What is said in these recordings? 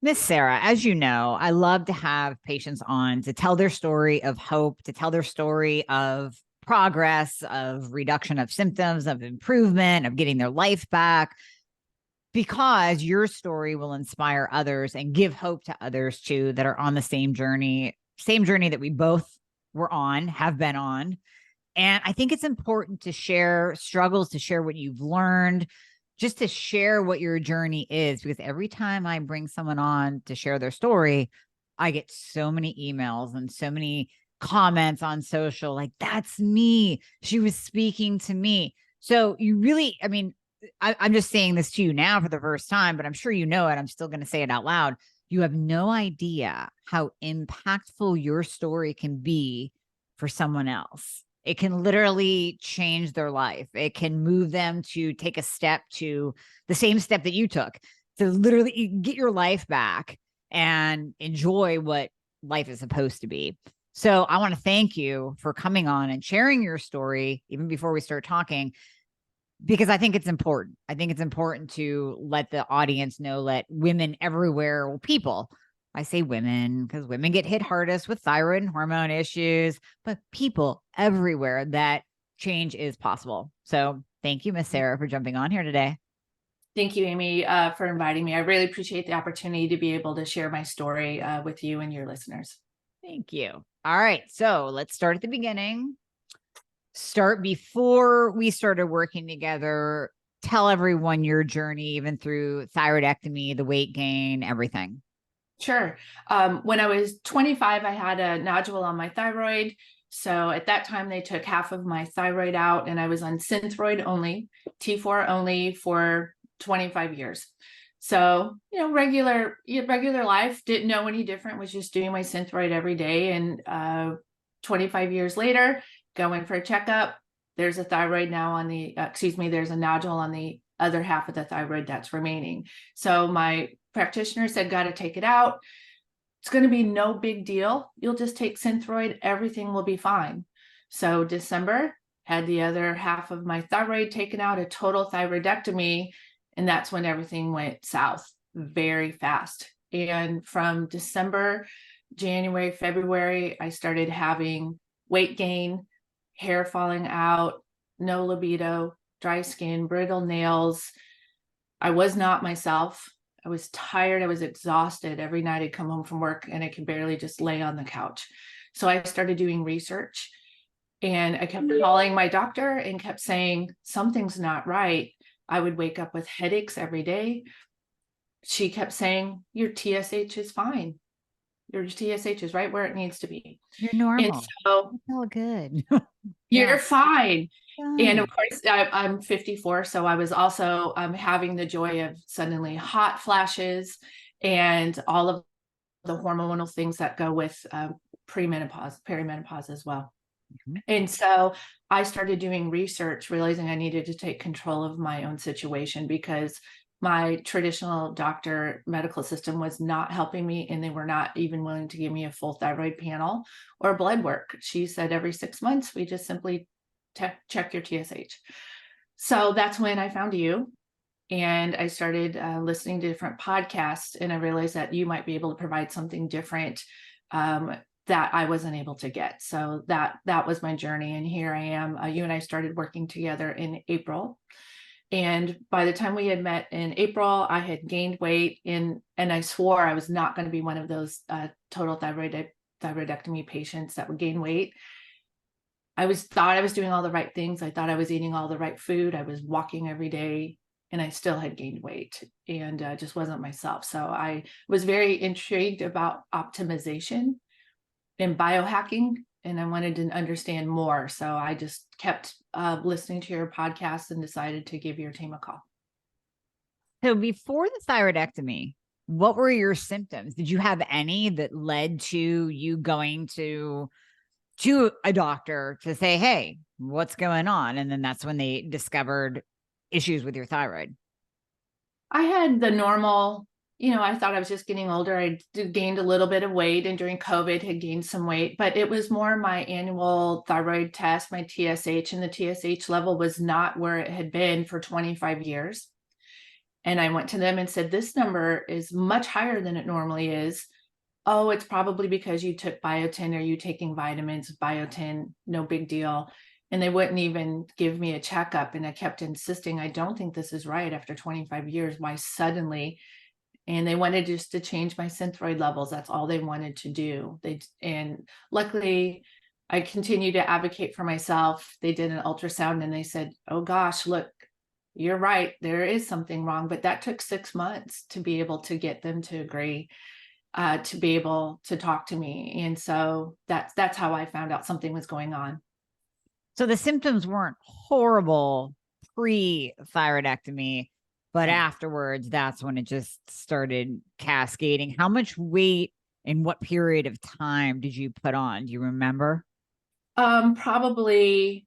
Miss Sarah, as you know, I love to have patients on to tell their story of hope, to tell their story of progress, of reduction of symptoms, of improvement, of getting their life back, because your story will inspire others and give hope to others too that are on the same journey that we both were on, have been on. And I think it's important to share struggles, to share what you've learned, just to share what your journey is. Because every time I bring someone on to share their story, I get so many emails and so many comments on social like, that's me. She was speaking to me. So you really, I mean, I'm just saying this to you now for the first time, but I'm sure you know it. I'm still going to say it out loud. You have no idea how impactful your story can be for someone else. It can literally change their life. It can move them to take a step to the same step that you took to literally get your life back and enjoy what life is supposed to be. So I want to thank you for coming on and sharing your story, even before we start talking, because I think it's important. I think it's important to let the audience know, let women everywhere, well, people, I say women because women get hit hardest with thyroid and hormone issues, but people everywhere, that change is possible. So thank you, Miss Sarah, for jumping on here today. Thank you, Amy, for inviting me. I really appreciate the opportunity to be able to share my story with you and your listeners. Thank you. All right. So let's start at the beginning. Start before we started working together. Tell everyone your journey, even through thyroidectomy, the weight gain, everything. Sure. When I was 25, I had a nodule on my thyroid. So at that time, they took half of my thyroid out, and I was on Synthroid only, T4 only for 25 years. So, regular life, didn't know any different, was just doing my Synthroid every day. And 25 years later, going for a checkup, there's a thyroid now on the, there's a nodule on the other half of the thyroid that's remaining. So my practitioner said, got to take it out. It's going to be no big deal. You'll just take Synthroid. Everything will be fine. So December, had the other half of my thyroid taken out, a total thyroidectomy. And that's when everything went south very fast. And from December, January, February, I started having weight gain, hair falling out, no libido, dry skin, brittle nails. I was not myself. I was tired. I was exhausted. Every night I'd come home from work and I could barely just lay on the couch. So I started doing research, and I kept calling my doctor and kept saying, something's not right. I would wake up with headaches every day. She kept saying, your TSH is fine. Your TSH is right where it needs to be. You're normal. And so it's all good. you're fine. And Fine. of course, I'm 54, so I was also having the joy of suddenly hot flashes and all of the hormonal things that go with premenopause, perimenopause as well. Mhm. And so I started doing research, realizing I needed to take control of my own situation because my traditional doctor medical system was not helping me, and they were not even willing to give me a full thyroid panel or blood work. She said every 6 months, we just simply check your TSH. So that's when I found you. And I started listening to different podcasts, and I realized that you might be able to provide something different that I wasn't able to get. So that was my journey. And here I am. You and I started working together in April. And by the time we had met in April, I had gained weight, and I swore I was not going to be one of those total thyroidectomy patients that would gain weight. Thought I was doing all the right things. I thought I was eating all the right food. I was walking every day, and I still had gained weight and just wasn't myself. So I was very intrigued about optimization and biohacking, and I wanted to understand more. So I just kept listening to your podcast and decided to give your team a call. So before the thyroidectomy, what were your symptoms? Did you have any that led to you going to a doctor to say, hey, what's going on? And then that's when they discovered issues with your thyroid. I had the normal, I thought I was just getting older. I gained a little bit of weight, and during COVID had gained some weight, but it was more my annual thyroid test, my TSH, and the TSH level was not where it had been for 25 years. And I went to them and said, this number is much higher than it normally is. Oh, it's probably because you took biotin, or you taking vitamins, biotin, no big deal. And they wouldn't even give me a checkup. And I kept insisting, I don't think this is right after 25 years. Why suddenly? And they wanted just to change my synthroid levels. That's all they wanted to do. And luckily I continued to advocate for myself. They did an ultrasound and they said, oh gosh, look, you're right, there is something wrong. But that took 6 months to be able to get them to agree, to be able to talk to me. And so that's how I found out something was going on. So the symptoms weren't horrible pre-thyroidectomy, but afterwards, that's when it just started cascading. How much weight in what period of time did you put on? Do you remember? Probably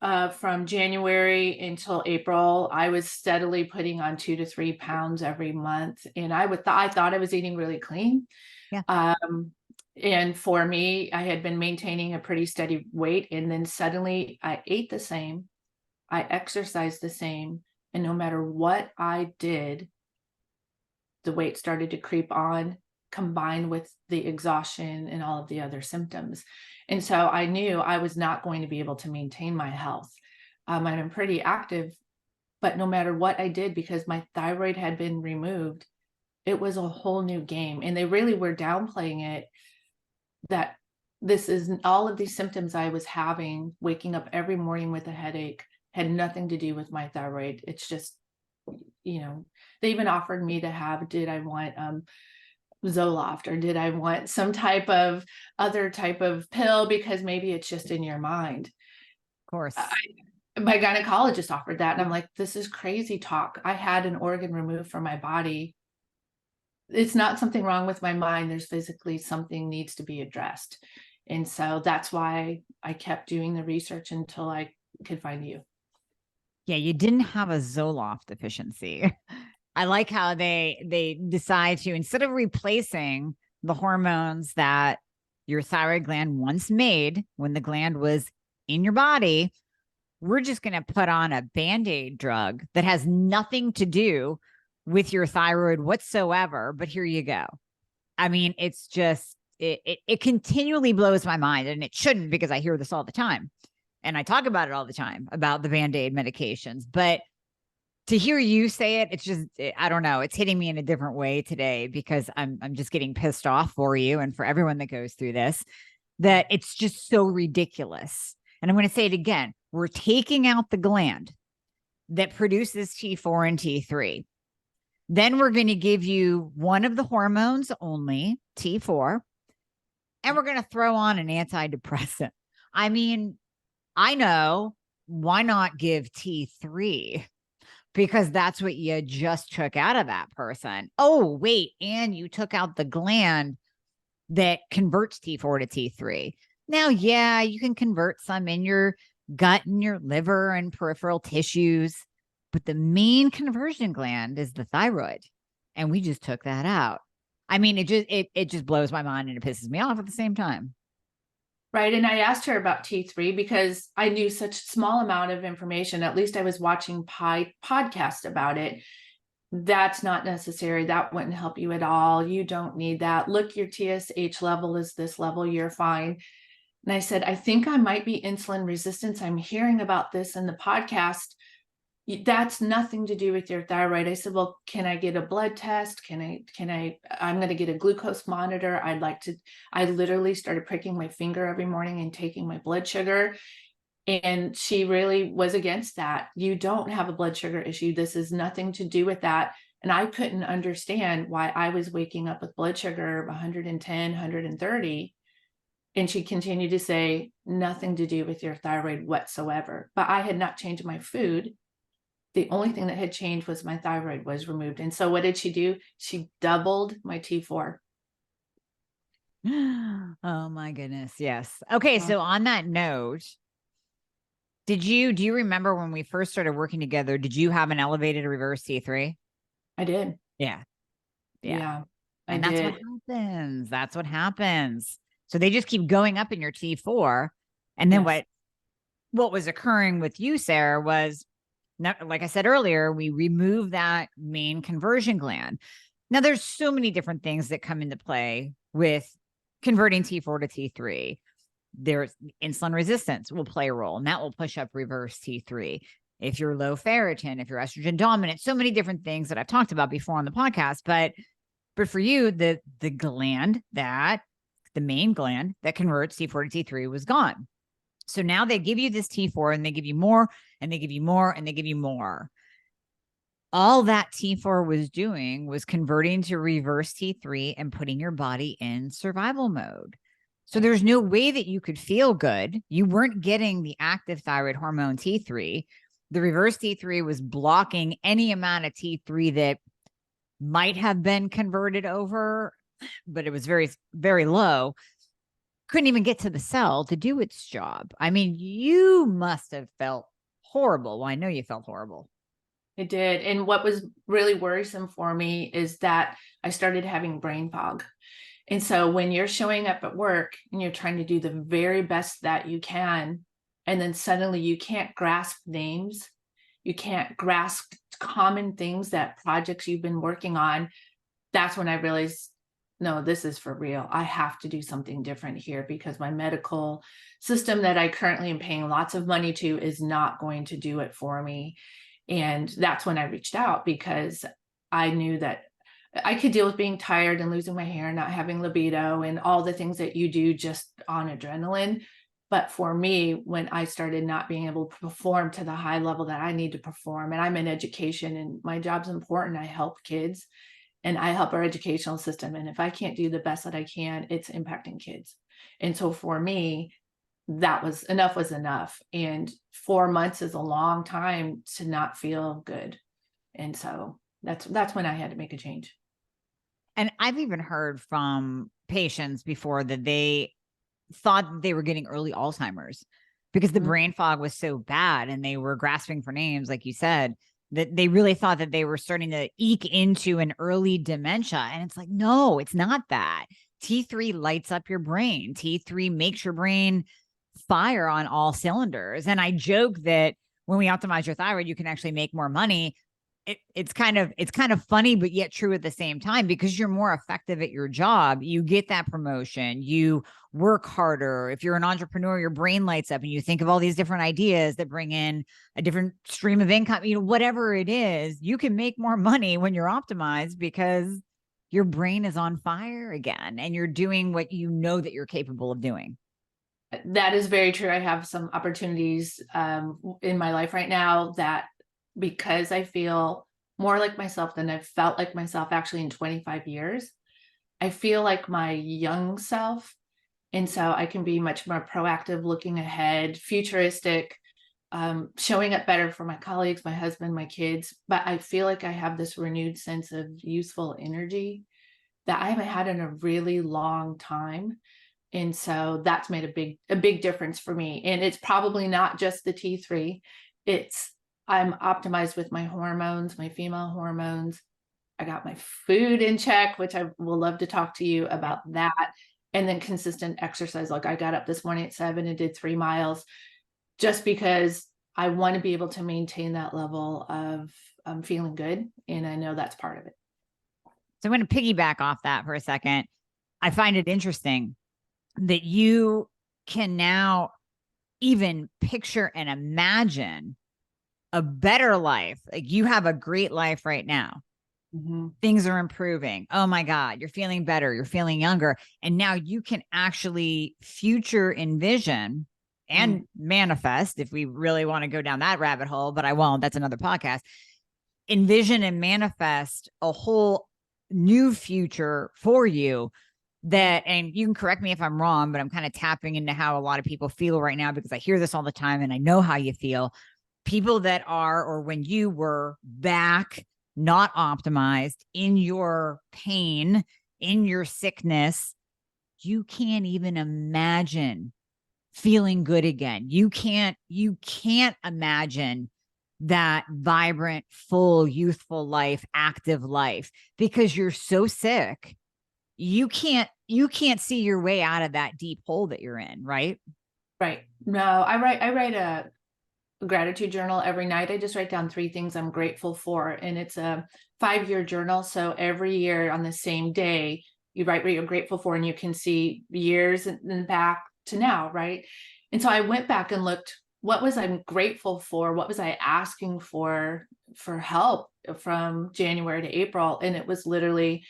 from January until April, I was steadily putting on 2 to 3 pounds every month. And I thought I was eating really clean. Yeah. And for me, I had been maintaining a pretty steady weight. And then suddenly I ate the same, I exercised the same. And no matter what I did, the weight started to creep on, combined with the exhaustion and all of the other symptoms. And so I knew I was not going to be able to maintain my health. I've been pretty active, but no matter what I did, because my thyroid had been removed, it was a whole new game. And they really were downplaying it, that this is all of these symptoms I was having, waking up every morning with a headache, had nothing to do with my thyroid. It's just, they even offered me to have, did I want Zoloft, or did I want some type of other type of pill, because maybe it's just in your mind. Of course. My gynecologist offered that, and I'm like, this is crazy talk. I had an organ removed from my body. It's not something wrong with my mind. There's physically something needs to be addressed. And so that's why I kept doing the research until I could find you. Yeah, you didn't have a Zoloft deficiency. I like how they decide to, instead of replacing the hormones that your thyroid gland once made when the gland was in your body, we're just going to put on a Band-Aid drug that has nothing to do with your thyroid whatsoever. But here you go. I mean, it's just, it continually blows my mind, and it shouldn't, because I hear this all the time. And I talk about it all the time about the Band-Aid medications, but to hear you say it, it's just, I don't know. It's hitting me in a different way today, because I'm just getting pissed off for you and for everyone that goes through this, that it's just so ridiculous. And I'm going to say it again. We're taking out the gland that produces T4 and T3. Then we're going to give you one of the hormones only, T4, and we're going to throw on an antidepressant. I mean, I know, why not give T3? Because that's what you just took out of that person. Oh, wait, and you took out the gland that converts T4 to T3. Now, yeah, you can convert some in your gut and your liver and peripheral tissues, but the main conversion gland is the thyroid, and we just took that out. I mean, it just blows my mind, and it pisses me off at the same time. Right. And I asked her about T3 because I knew such a small amount of information. At least I was watching podcast about it. That's not necessary. That wouldn't help you at all. You don't need that. Look, your TSH level is this level. You're fine. And I said, I think I might be insulin resistance. I'm hearing about this in the podcast. That's nothing to do with your thyroid. I said, well, can I get a blood test? I'm going to get a glucose monitor. I literally started pricking my finger every morning and taking my blood sugar. And she really was against that. You don't have a blood sugar issue. This is nothing to do with that. And I couldn't understand why I was waking up with blood sugar of 110, 130. And she continued to say, nothing to do with your thyroid whatsoever. But I had not changed my food. The only thing that had changed was my thyroid was removed. And so what did she do? She doubled my T4. Oh my goodness. Yes. Okay. So on that note, do you remember when we first started working together, did you have an elevated reverse T3? I did. Yeah. Yeah. And that's what happens. That's what happens. So they just keep going up in your T4. And then what was occurring with you, Sarah, was Now, like I said earlier, we remove that main conversion gland. Now, there's so many different things that come into play with converting T4 to T3. There's insulin resistance will play a role, and that will push up reverse T3. If you're low ferritin, if you're estrogen dominant, so many different things that I've talked about before on the podcast. But for you, the main gland that converts T4 to T3 was gone. So now they give you this T4 and they give you more and they give you more and they give you more. All that T4 was doing was converting to reverse T3 and putting your body in survival mode. So there's no way that you could feel good. You weren't getting the active thyroid hormone T3. The reverse T3 was blocking any amount of T3 that might have been converted over, but it was very, very low. Couldn't even get to the cell to do its job. I mean, you must have felt horrible. Well, I know you felt horrible. It did. And what was really worrisome for me is that I started having brain fog. And so when you're showing up at work and you're trying to do the very best that you can, and then suddenly you can't grasp names, you can't grasp common things, that projects you've been working on, that's when I realized, no, this is for real. I have to do something different here, because my medical system that I currently am paying lots of money to is not going to do it for me. And that's when I reached out, because I knew that I could deal with being tired and losing my hair, not having libido, and all the things that you do just on adrenaline. But for me, when I started not being able to perform to the high level that I need to perform, and I'm in education and my job's important, I help kids and I help our educational system. And if I can't do the best that I can, it's impacting kids. And so for me, that was enough. And 4 months is a long time to not feel good. And so that's when I had to make a change. And I've even heard from patients before that they thought they were getting early Alzheimer's because the brain fog was so bad and they were grasping for names, like you said, that they really thought that they were starting to eke into an early dementia. And it's like, no, it's not that. T3 lights up your brain. T3 makes your brain fire on all cylinders. And I joke that when we optimize your thyroid, you can actually make more money. It's kind of funny, but yet true at the same time, because you're more effective at your job. You get that promotion, you work harder. If you're an entrepreneur, your brain lights up and you think of all these different ideas that bring in a different stream of income, whatever it is, you can make more money when you're optimized because your brain is on fire again and you're doing what you know that you're capable of doing. That is very true. I have some opportunities in my life right now that, because I feel more like myself than I've felt like myself actually in 25 years, I feel like my young self. And so I can be much more proactive, looking ahead, futuristic, showing up better for my colleagues, my husband, my kids. But I feel like I have this renewed sense of youthful energy that I haven't had in a really long time. And so that's made a big difference for me. And it's probably not just the T3. I'm optimized with my hormones, my female hormones. I got my food in check, which I will love to talk to you about that. And then consistent exercise. Like I got up this morning at 7 and did 3 miles just because I want to be able to maintain that level of feeling good. And I know that's part of it. So I'm going to piggyback off that for a second. I find it interesting that you can now even picture and imagine a better life. Like you have a great life right now. Mm-hmm. Things are improving. Oh my God, you're feeling better. You're feeling younger. And now you can actually future envision and manifest, if we really want to go down that rabbit hole, but I won't. That's another podcast. Envision and manifest a whole new future for you that, and you can correct me if I'm wrong, but I'm kind of tapping into how a lot of people feel right now, because I hear this all the time and I know how you feel. People that are, or when you were back, not optimized, in your pain, in your sickness, you can't even imagine feeling good again. You can't imagine that vibrant, full, youthful life, active life, because you're so sick. You can't see your way out of that deep hole that you're in, right? Right. No, I write gratitude journal every night. I just write down 3 things I'm grateful for, and it's a 5-year journal. So every year on the same day, you write what you're grateful for, and you can see years and back to now, right? And so I went back and looked, what was I grateful for? What was I asking for help from January to April? And it was literally,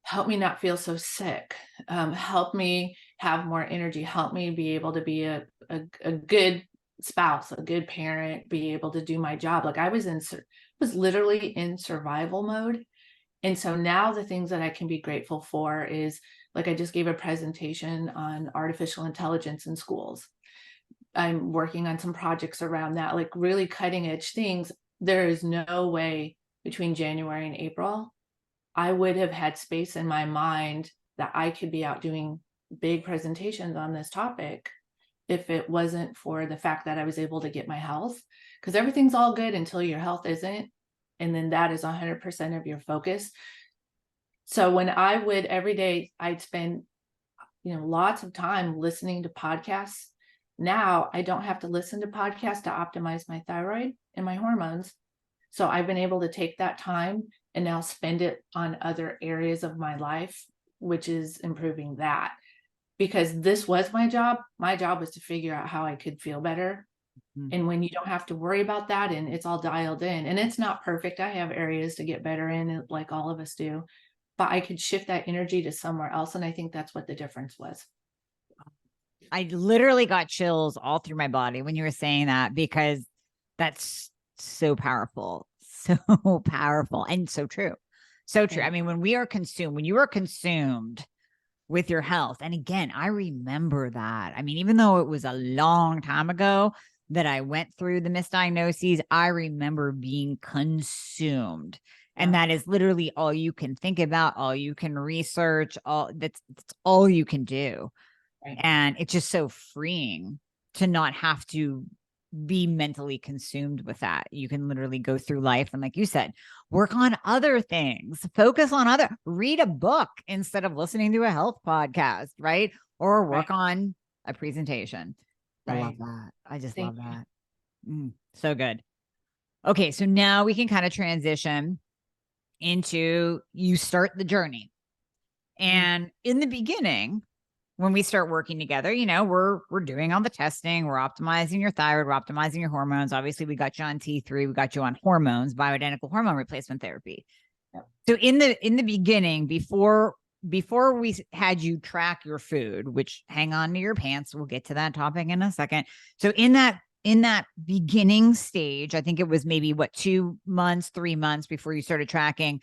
help me not feel so sick. Help me have more energy. Help me be able to be a good spouse, a good parent, be able to do my job. Like I was literally in survival mode. And so now the things that I can be grateful for is, like, I just gave a presentation on artificial intelligence in schools. I'm working on some projects around that, like really cutting edge things. There is no way between January and April I would have had space in my mind that I could be out doing big presentations on this topic if it wasn't for the fact that I was able to get my health, because everything's all good until your health isn't. And then that is 100% of your focus. So when I would every day, I'd spend, lots of time listening to podcasts. Now I don't have to listen to podcasts to optimize my thyroid and my hormones. So I've been able to take that time and now spend it on other areas of my life, which is improving that. Because this was my job. My job was to figure out how I could feel better. Mm-hmm. And when you don't have to worry about that and it's all dialed in, and it's not perfect, I have areas to get better in, like all of us do, but I could shift that energy to somewhere else. And I think that's what the difference was. I literally got chills all through my body when you were saying that, because that's so powerful, so powerful, and so true. So true. I mean, when you are consumed with your health, and again, I remember that. I mean, even though it was a long time ago that I went through the misdiagnoses, I remember being consumed. And that is literally all you can think about, all you can research, that's all you can do. Right. And it's just so freeing to not have to be mentally consumed with that. You can literally go through life and, like you said, work on other things, focus on read a book instead of listening to a health podcast, right? Or work on a presentation. Right. I love that. I just love that. So good. Okay. So now we can kind of transition into, you start the journey. And in the beginning, when we start working together, we're doing all the testing, we're optimizing your thyroid, we're optimizing your hormones. Obviously, we got you on T3, we got you on hormones, bioidentical hormone replacement therapy. Yep. So in the beginning, before we had you track your food, which, hang on to your pants, we'll get to that topic in a second. So in that beginning stage, I think it was maybe 2 months, 3 months before you started tracking.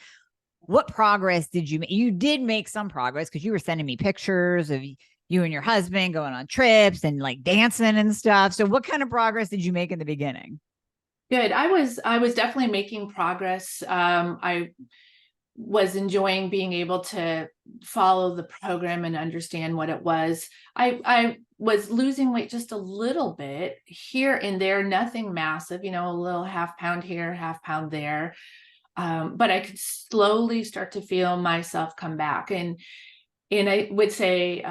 What progress did you make? You did make some progress, because you were sending me pictures of you and your husband going on trips and like dancing and stuff. So what kind of progress did you make in the beginning? Good. I was definitely making progress. I was enjoying being able to follow the program and understand what it was. I was losing weight just a little bit here and there, nothing massive, a little half pound here, half pound there. But I could slowly start to feel myself come back. And I would say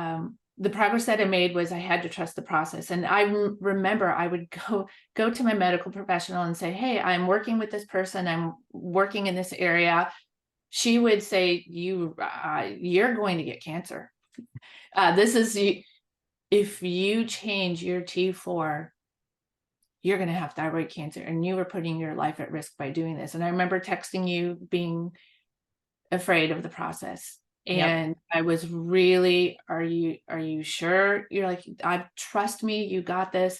the progress that I made was, I had to trust the process. And I remember I would go to my medical professional and say, hey, I'm working with this person, I'm working in this area. She would say, you're going to get cancer. If you change your T4, you're going to have thyroid cancer, and you were putting your life at risk by doing this. And I remember texting you being afraid of the process. And yep. I was really, are you sure? You're like, trust me, you got this.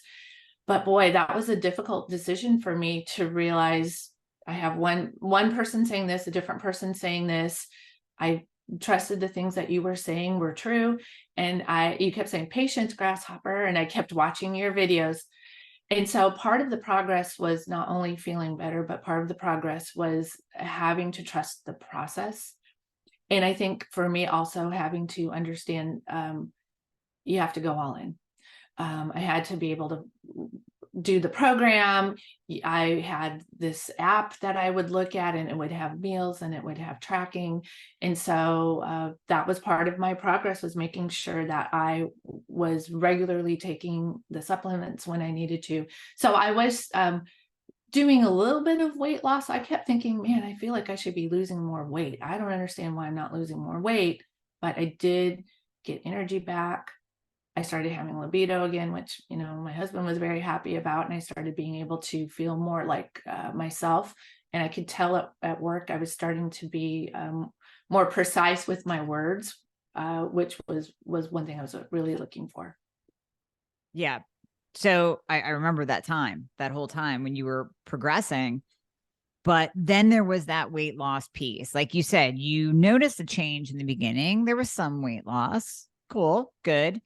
But boy, that was a difficult decision for me to realize I have one person saying this, a different person saying this. I trusted the things that you were saying were true. And you kept saying patience, grasshopper, and I kept watching your videos. And so part of the progress was not only feeling better, but part of the progress was having to trust the process. And I think for me also having to understand, you have to go all in. I had to be able to do the program. I had this app that I would look at, and it would have meals and it would have tracking. And so that was part of my progress, was making sure that I was regularly taking the supplements when I needed to. So I was doing a little bit of weight loss. I kept thinking, man, I feel like I should be losing more weight. I don't understand why I'm not losing more weight, but I did get energy back. I started having libido again, which, my husband was very happy about. And I started being able to feel more like myself. And I could tell at work, I was starting to be more precise with my words, which was one thing I was really looking for. Yeah. So I remember that whole time when you were progressing, but then there was that weight loss piece. Like you said, you noticed a change in the beginning. There was some weight loss. Cool. Good.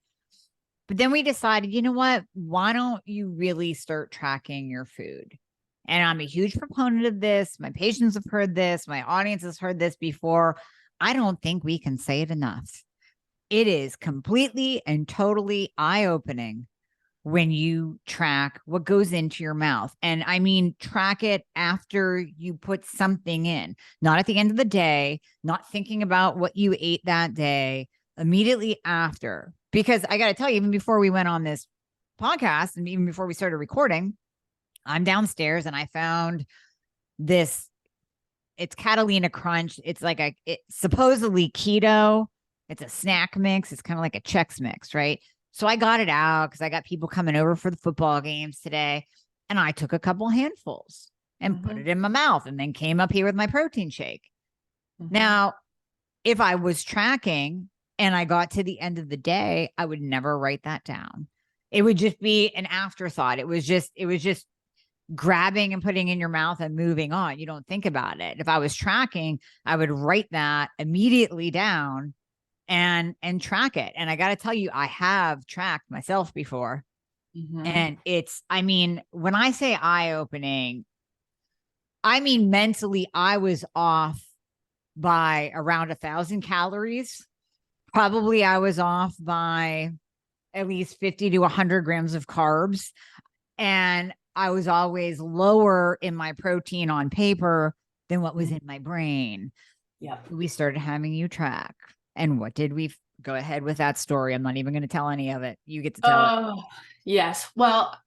But then we decided, you know what? Why don't you really start tracking your food? And I'm a huge proponent of this. My patients have heard this. My audience has heard this before. I don't think we can say it enough. It is completely and totally eye-opening when you track what goes into your mouth. And I mean, track it after you put something in, not at the end of the day, not thinking about what you ate that day, immediately after. Because I got to tell you, even before we went on this podcast and even before we started recording, I'm downstairs and I found this. It's Catalina Crunch. It's like it's supposedly keto. It's a snack mix. It's kind of like a Chex Mix, right? So I got it out because I got people coming over for the football games today. And I took a couple handfuls and put it in my mouth and then came up here with my protein shake. Now, if I was tracking and I got to the end of the day, I would never write that down. It would just be an afterthought. It was just grabbing and putting in your mouth and moving on. You don't think about it. If I was tracking, I would write that immediately down and track it. And I got to tell you, I have tracked myself before. And I mean, when I say eye-opening, I mean, mentally, I was off by around 1,000 calories. Probably I was off by at least 50 to 100 grams of carbs. And I was always lower in my protein on paper than what was in my brain. Yeah. We started having you track. And what did we go ahead with that story? I'm not even going to tell any of it. You get to tell it. Yes. Well,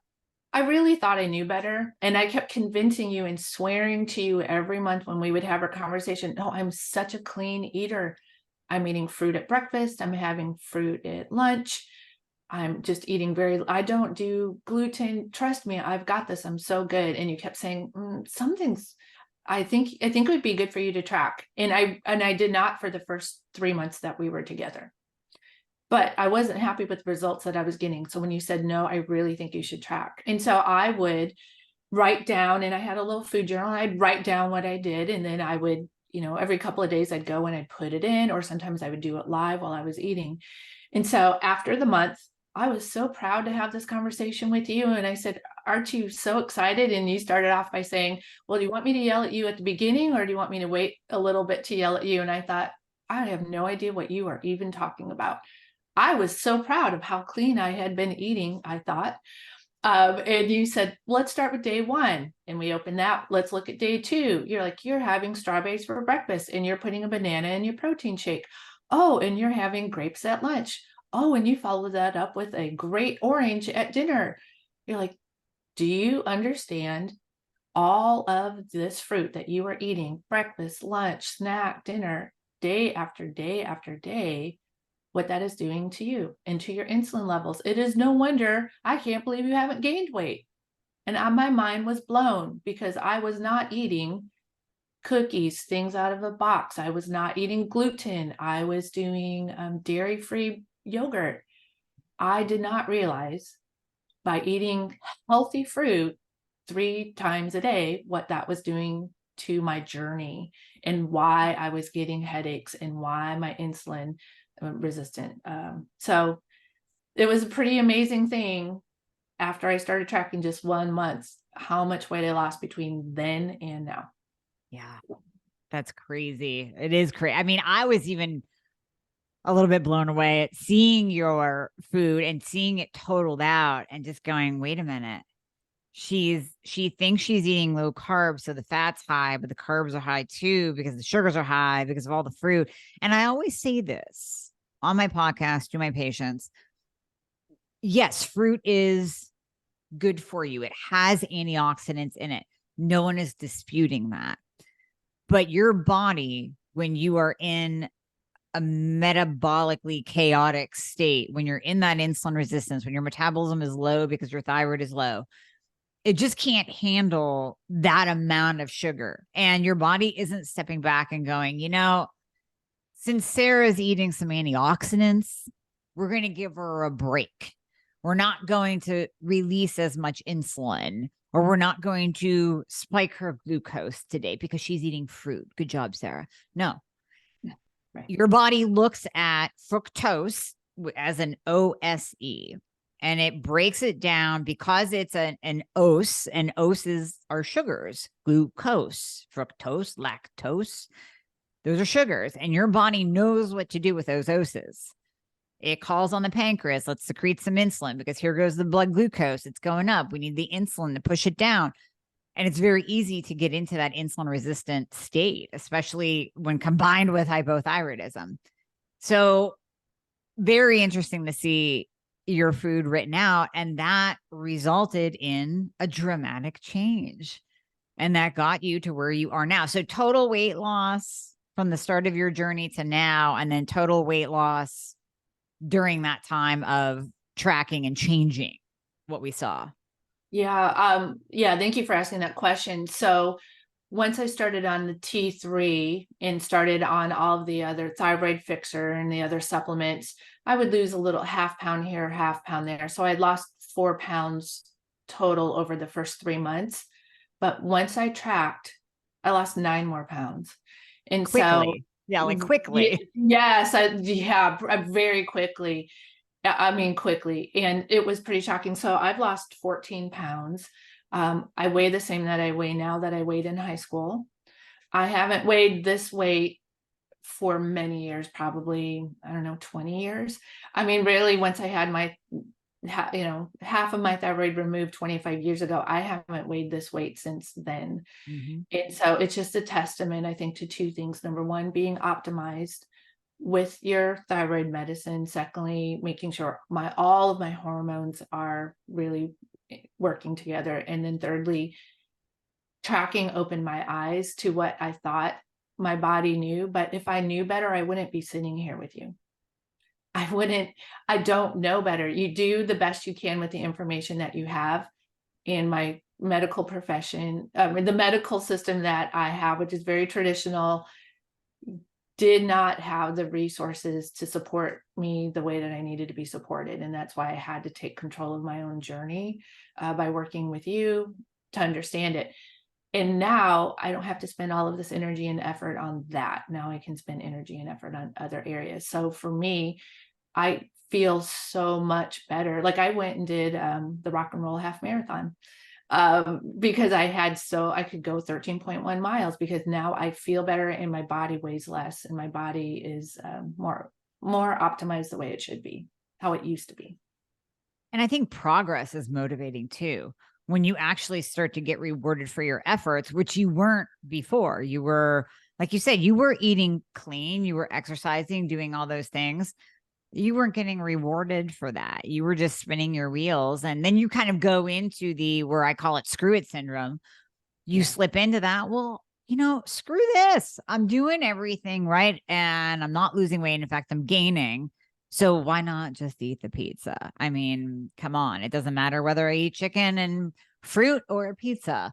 I really thought I knew better. And I kept convincing you and swearing to you every month when we would have our conversation. No, I'm such a clean eater. I'm eating fruit at breakfast. I'm having fruit at lunch. I'm just eating I don't do gluten. Trust me, I've got this. I'm so good. And you kept saying, I think it would be good for you to track. And I did not for the first 3 months that we were together. But I wasn't happy with the results that I was getting. So when you said, no, I really think you should track. And so I would write down, and I had a little food journal. I'd write down what I did. And then I would, every couple of days I'd go and I'd put it in, or sometimes I would do it live while I was eating. And so after the month, I was so proud to have this conversation with you. And I said, aren't you so excited? And you started off by saying, well, do you want me to yell at you at the beginning, or do you want me to wait a little bit to yell at you? And I thought, I have no idea what you are even talking about. I was so proud of how clean I had been eating, I thought. And you said, let's start with day 1. And we opened that. Let's look at day 2. You're like, you're having strawberries for breakfast and you're putting a banana in your protein shake. Oh, and you're having grapes at lunch. Oh, and you followed that up with a great orange at dinner. You're like, do you understand all of this fruit that you are eating, breakfast, lunch, snack, dinner, day after day after day, what that is doing to you and to your insulin levels? It is no wonder I can't believe you haven't gained weight. And my mind was blown because I was not eating cookies, things out of a box. I was not eating gluten. I was doing dairy-free yogurt. I did not realize by eating healthy fruit 3 times a day what that was doing to my journey and why I was getting headaches and why my insulin resistant. So it was a pretty amazing thing after I started tracking just 1 month, how much weight I lost between then and now. Yeah, that's crazy. It is crazy. I mean, I was even a little bit blown away at seeing your food and seeing it totaled out and just going, wait a minute. She thinks she's eating low carb, so the fat's high, but the carbs are high too because the sugars are high because of all the fruit. And I always say this on my podcast to my patients. Yes, fruit is good for you. It has antioxidants in it. No one is disputing that. But your body, when you are in a metabolically chaotic state, when you're in that insulin resistance, when your metabolism is low because your thyroid is low, it just can't handle that amount of sugar. And your body isn't stepping back and going, since Sarah's eating some antioxidants, we're going to give her a break. We're not going to release as much insulin, or we're not going to spike her glucose today because she's eating fruit. Good job, Sarah. No, Right. your body looks at fructose as an OSE, and it breaks it down because it's an OS, and OSes are sugars, glucose, fructose, lactose. Those are sugars, and your body knows what to do with those OSes. It calls on the pancreas. Let's secrete some insulin because here goes the blood glucose. It's going up. We need the insulin to push it down. And it's very easy to get into that insulin resistant state, especially when combined with hypothyroidism. So very interesting to see your food written out. And that resulted in a dramatic change. And that got you to where you are now. So total weight loss from the start of your journey to now, and then total weight loss during that time of tracking and changing what we saw. Yeah. Thank you for asking that question. So once I started on the T3 and started on all of the other thyroid fixer and the other supplements, I would lose a little half pound here, half pound there. So I lost 4 pounds total over the first 3 months. But once I tracked, I lost 9 more pounds. And quickly. Quickly. Yes, very quickly. I mean, quickly. And it was pretty shocking. So I've lost 14 pounds. I weigh the same that I weigh now that I weighed in high school. I haven't weighed this weight for many years, probably, I don't know, 20 years. I mean, really, once I had my, half of my thyroid removed 25 years ago, I haven't weighed this weight since then. Mm-hmm. And so it's just a testament, I think, to 2 things. Number one, being optimized with your thyroid medicine. Secondly, making sure all of my hormones are really working together. And then thirdly, tracking opened my eyes to what I thought my body knew. But if I knew better, I wouldn't be sitting here with you. I don't know better. You do the best you can with the information that you have. In my medical profession, the medical system that I have, which is very traditional, did not have the resources to support me the way that I needed to be supported. And that's why I had to take control of my own journey by working with you to understand it. And now I don't have to spend all of this energy and effort on that. Now I can spend energy and effort on other areas. So for me, I feel so much better. Like I went and did the rock and roll half marathon because I could go 13.1 miles because now I feel better and my body weighs less and my body is more optimized the way it should be, how it used to be. And I think progress is motivating too. When you actually start to get rewarded for your efforts, which you weren't before. You were, like you said, you were eating clean, you were exercising, doing all those things. You weren't getting rewarded for that. You were just spinning your wheels. And then you kind of go into where I call it screw it syndrome. You slip into that. Well, screw this. I'm doing everything right. And I'm not losing weight. In fact, I'm gaining. So why not just eat the pizza? I mean, come on. It doesn't matter whether I eat chicken and fruit or a pizza.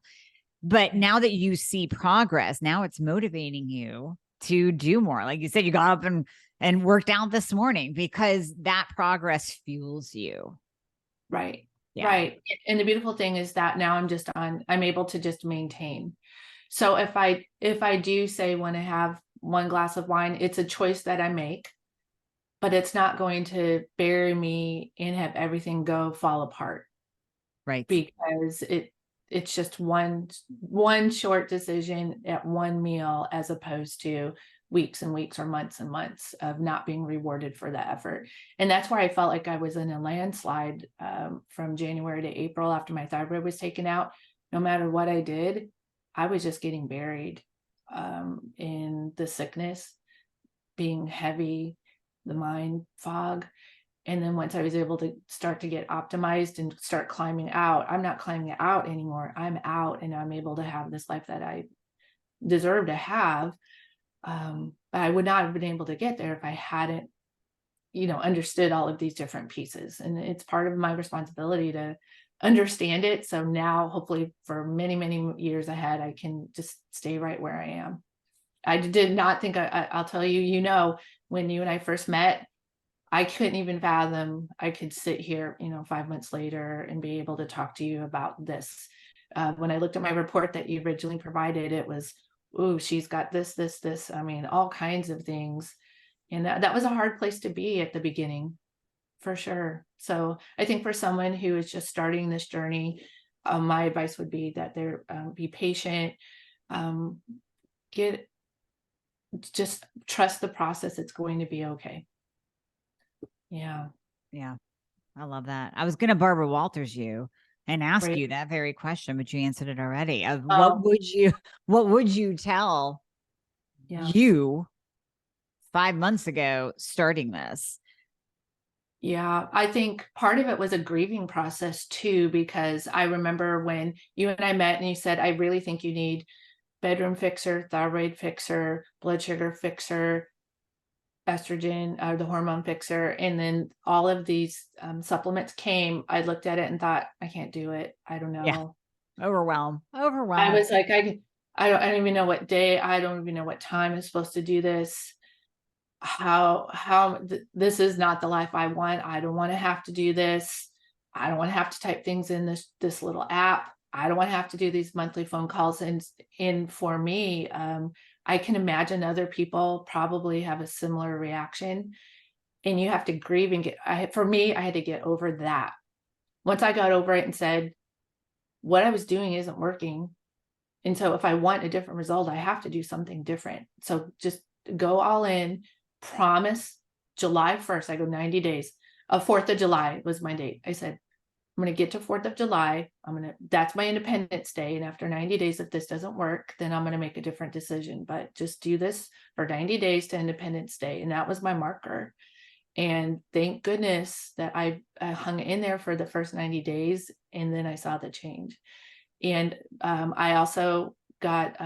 But now that you see progress, now it's motivating you to do more. Like you said, you got up and worked out this morning because that progress fuels you. Right. Yeah. Right. And the beautiful thing is that now I'm able to just maintain. So if I do say when I have 1 glass of wine, it's a choice that I make, but it's not going to bury me and have everything fall apart. Right. Because it's just one short decision at one meal as opposed to weeks and weeks or months and months of not being rewarded for that effort. And that's where I felt like I was in a landslide from January to April after my thyroid was taken out. No matter what I did, I was just getting buried in the sickness, being heavy, the mind fog. And then once I was able to start to get optimized and start climbing out, I'm not climbing out anymore. I'm out and I'm able to have this life that I deserve to have. But I would not have been able to get there if I hadn't, understood all of these different pieces. And it's part of my responsibility to understand it. So now, hopefully for many, many years ahead, I can just stay right where I am. I did not think I'll tell you, when you and I first met, I couldn't even fathom I could sit here, 5 months later and be able to talk to you about this. When I looked at my report that you originally provided, it was, ooh, she's got this, I mean, all kinds of things. And that was a hard place to be at the beginning, for sure. So I think for someone who is just starting this journey, my advice would be that they're be patient, just trust the process. It's going to be okay. Yeah. Yeah. I love that. I was going to Barbara Walters you and ask Right. you that very question, but you answered it already. Of Oh, what would you tell yeah. you 5 months ago starting this? Yeah, I think part of it was a grieving process too, because I remember when you and I met and you said, I really think you need bedroom fixer, thyroid fixer, blood sugar fixer, estrogen, the hormone fixer. And then all of these supplements came. I looked at it and thought, I can't do it. I don't Yeah. know. Overwhelm. I was like, I don't even know what day, I don't even know what time I'm supposed to do this. This is not the life I want. I don't want to have to do this. I don't want to have to type things in this little app. I don't want to have to do these monthly phone calls. And for me, I can imagine other people probably have a similar reaction. And you have to grieve and for me, I had to get over that. Once I got over it and said, what I was doing isn't working. And so if I want a different result, I have to do something different. So just go all in, promise July 1st, I go 90 days. 4th of July was my date. I said, I'm going to get to 4th of July. That's my Independence Day. And after 90 days, if this doesn't work, then I'm going to make a different decision, but just do this for 90 days to Independence Day. And that was my marker. And thank goodness that I hung in there for the first 90 days. And then I saw the change. And I also got,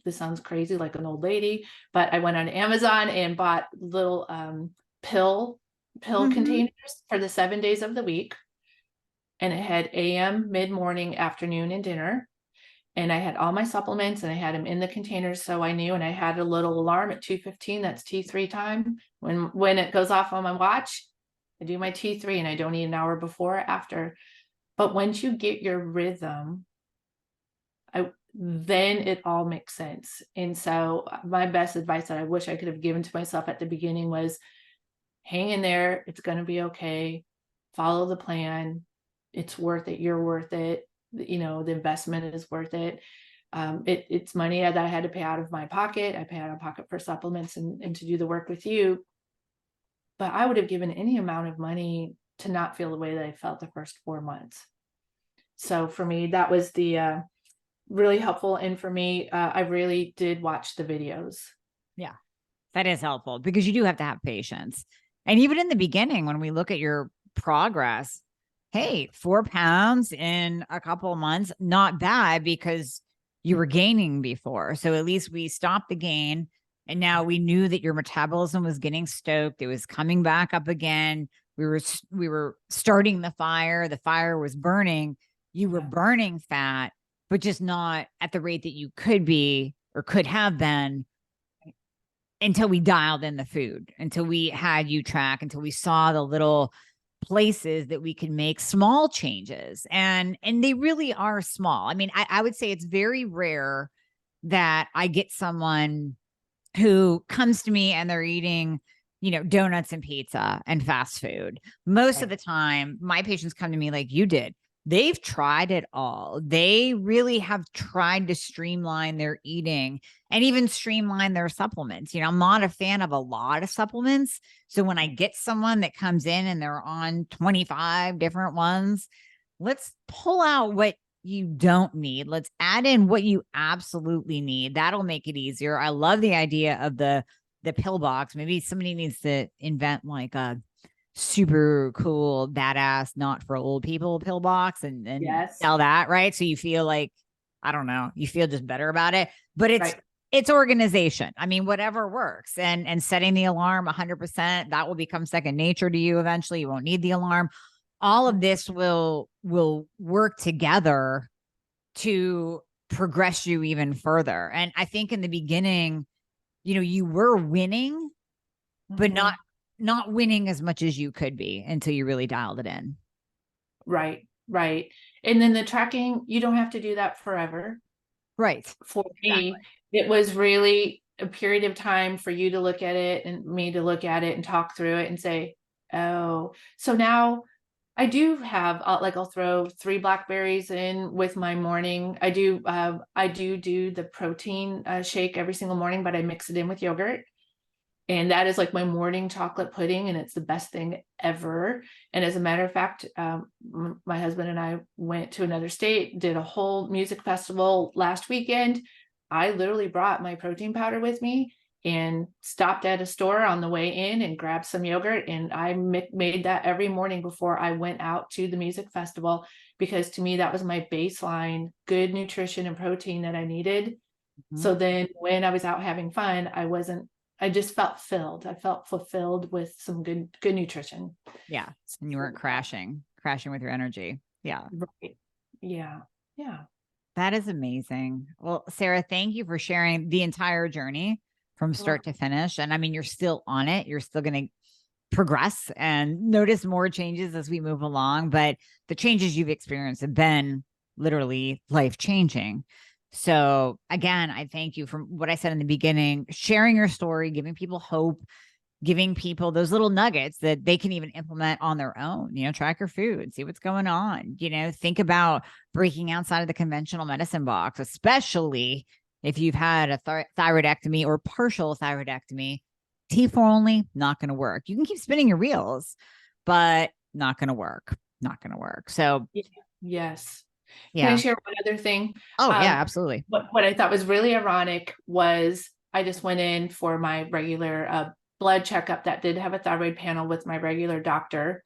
this sounds crazy, like an old lady, but I went on Amazon and bought little pill containers for the 7 days of the week. And it had AM, mid-morning, afternoon, and dinner. And I had all my supplements and I had them in the containers. So I knew, and I had a little alarm at 2:15, that's T3 time. When it goes off on my watch, I do my T3 and I don't eat an hour before or after. But once you get your rhythm, then it all makes sense. And so my best advice that I wish I could have given to myself at the beginning was hang in there. It's going to be okay. Follow the plan. It's worth it. You're worth it. The investment is worth it. It's money that I had to pay out of my pocket. I pay out of pocket for supplements and to do the work with you. But I would have given any amount of money to not feel the way that I felt the first 4 months. So for me, that was the really helpful. And for me, I really did watch the videos. Yeah, that is helpful because you do have to have patience. And even in the beginning, when we look at your progress, hey, 4 pounds in a couple of months, not bad because you were gaining before. So at least we stopped the gain. And now we knew that your metabolism was getting stoked. It was coming back up again. We were starting the fire. The fire was burning. You were burning fat, but just not at the rate that you could be or could have been until we dialed in the food, until we had you track, until we saw the little places that we can make small changes. And they really are small. I mean, I would say it's very rare that I get someone who comes to me and they're eating, donuts and pizza and fast food. Most of the time, my patients come to me like you did. they've tried it all. They really have tried to streamline their eating and even streamline their supplements. I'm not a fan of a lot of supplements. So when I get someone that comes in and they're on 25 different ones, let's pull out what you don't need. Let's add in what you absolutely need. That'll make it easier. I love the idea of the pill box. Maybe somebody needs to invent like a super cool, badass, not for old people pill box and Yes. sell that, right? So you feel like, I don't know, you feel just better about it. But Right. it's organization. I mean, whatever works. And setting the alarm 100%, that will become second nature to you eventually. You won't need the alarm. All of this will work together to progress you even further. And I think in the beginning, you were winning, but not winning as much as you could be until you really dialed it in. Right. Right. And then the tracking, you don't have to do that forever. Right. For Exactly. me, it was really a period of time for you to look at it and me to look at it and talk through it and say, oh, so now I do have like I'll throw 3 blackberries in with my morning. I do the protein shake every single morning, but I mix it in with yogurt. And that is like my morning chocolate pudding, and it's the best thing ever. And as a matter of fact, my husband and I went to another state, did a whole music festival last weekend. I literally brought my protein powder with me and stopped at a store on the way in and grabbed some yogurt. And I made that every morning before I went out to the music festival, because to me, that was my baseline, good nutrition and protein that I needed. Mm-hmm. So then when I was out having fun, I just felt filled. I felt fulfilled with some good nutrition. Yeah. And you weren't crashing with your energy. Yeah. Right. Yeah. Yeah. That is amazing. Well, Sarah, thank you for sharing the entire journey from start to finish. And I mean, you're still on it. You're still going to progress and notice more changes as we move along. But the changes you've experienced have been literally life-changing. So again, I thank you for what I said in the beginning, sharing your story, giving people hope, giving people those little nuggets that they can even implement on their own. Track your food, see what's going on, think about breaking outside of the conventional medicine box, especially if you've had a thyroidectomy or partial thyroidectomy. T4 only, not going to work. You can keep spinning your wheels, but not going to work. Not going to work. So yes. yeah. Can I share one other thing? Oh yeah, absolutely. What I thought was really ironic was I just went in for my regular blood checkup that did have a thyroid panel with my regular doctor.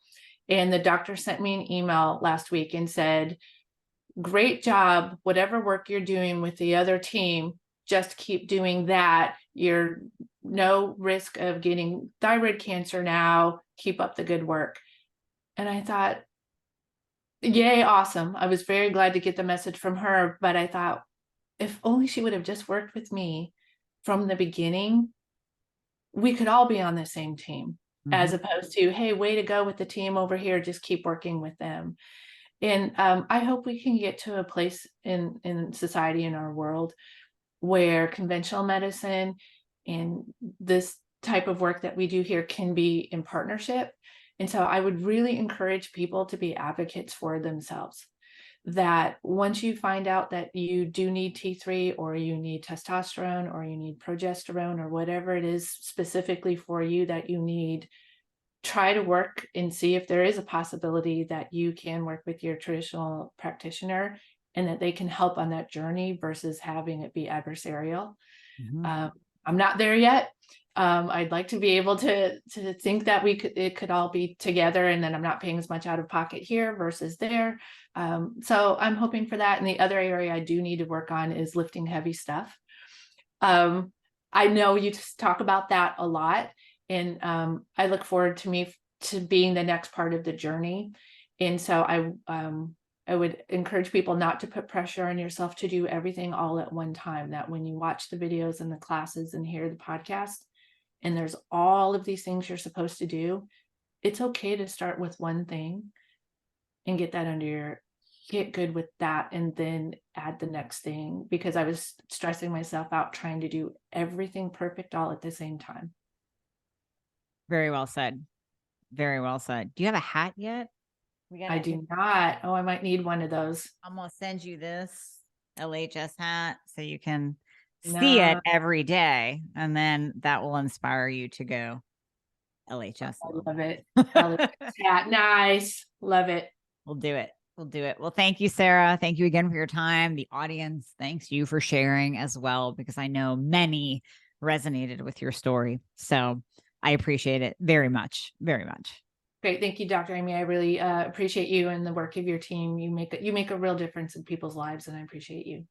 And the doctor sent me an email last week and said, great job, whatever work you're doing with the other team, just keep doing that. You're no risk of getting thyroid cancer now. Keep up the good work. And I thought, yay, awesome. I was very glad to get the message from her, but I thought, if only she would have just worked with me from the beginning, we could all be on the same team, as opposed to, hey, way to go with the team over here, just keep working with them. And I hope we can get to a place in society, in our world, where conventional medicine and this type of work that we do here can be in partnership. And so I would really encourage people to be advocates for themselves, that once you find out that you do need T3, or you need testosterone, or you need progesterone, or whatever it is specifically for you that you need, try to work and see if there is a possibility that you can work with your traditional practitioner and that they can help on that journey versus having it be adversarial. I'm not there yet. I'd like to be able to think that it could all be together, and then I'm not paying as much out of pocket here versus there. So I'm hoping for that. And the other area I do need to work on is lifting heavy stuff. I know you talk about that a lot, and I look forward to being the next part of the journey. And so I would encourage people not to put pressure on yourself to do everything all at one time, that when you watch the videos and the classes and hear the podcast, and there's all of these things you're supposed to do, it's okay to start with one thing and get good with that, and then add the next thing, because I was stressing myself out trying to do everything perfect all at the same time. Very well said. Very well said. Do you have a hat yet? I do not. Oh, I might need one of those. I'm gonna send you this LHS hat so you can see it No, every day, and then that will inspire you to go LHS a I little love it. bit. Hat. Nice. Love it. We'll do it. We'll do it. Well, thank you, Sarah. Thank you again for your time. The audience, thanks you for sharing as well, because I know many resonated with your story. So I appreciate it very much, very much. Great. Thank you, Dr. Amy. I really appreciate you and the work of your team. You make a real difference in people's lives, and I appreciate you.